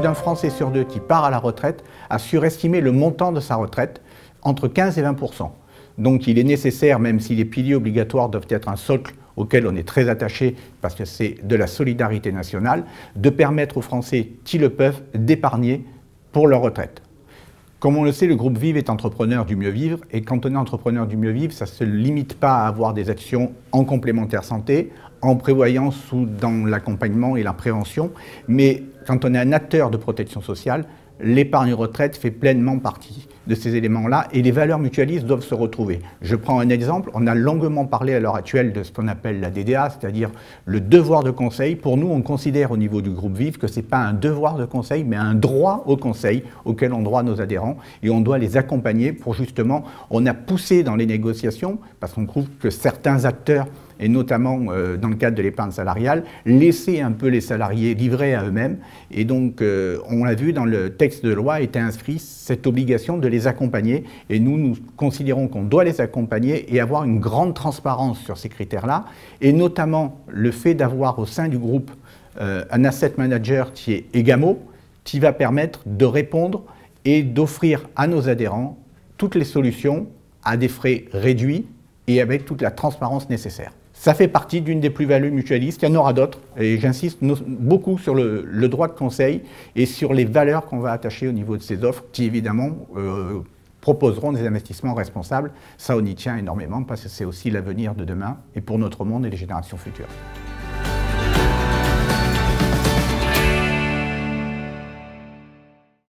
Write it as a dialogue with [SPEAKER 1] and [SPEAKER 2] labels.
[SPEAKER 1] qu'un Français sur deux qui part à la retraite a surestimé le montant de sa retraite entre 15 et 20%. Donc il est nécessaire, même si les piliers obligatoires doivent être un socle auquel on est très attaché parce que c'est de la solidarité nationale, de permettre aux Français qui le peuvent d'épargner pour leur retraite. Comme on le sait, le groupe Vive est entrepreneur du mieux vivre, et quand on est entrepreneur du mieux vivre, ça ne se limite pas à avoir des actions en complémentaire santé, en prévoyance ou dans l'accompagnement et la prévention, mais quand on est un acteur de protection sociale, l'épargne retraite fait pleinement partie de ces éléments-là et les valeurs mutualistes doivent se retrouver. Je prends un exemple, on a longuement parlé à l'heure actuelle de ce qu'on appelle la DDA, c'est-à-dire le devoir de conseil. Pour nous, on considère au niveau du groupe Vive que ce n'est pas un devoir de conseil, mais un droit au conseil auquel ont droit nos adhérents et on doit les accompagner pour justement, on a poussé dans les négociations parce qu'on trouve que certains acteurs et notamment dans le cadre de l'épargne salariale, laisser un peu les salariés livrés à eux-mêmes. Et donc, on l'a vu, dans le texte de loi était inscrit cette obligation de les accompagner. Et nous considérons qu'on doit les accompagner et avoir une grande transparence sur ces critères-là. Et notamment, le fait d'avoir au sein du groupe un asset manager qui est Egamo, qui va permettre de répondre et d'offrir à nos adhérents toutes les solutions à des frais réduits et avec toute la transparence nécessaire. Ça fait partie d'une des plus-values mutualistes, il y en aura d'autres, et j'insiste beaucoup sur le droit de conseil et sur les valeurs qu'on va attacher au niveau de ces offres qui évidemment proposeront des investissements responsables. Ça on y tient énormément parce que c'est aussi l'avenir de demain et pour notre monde et les générations futures.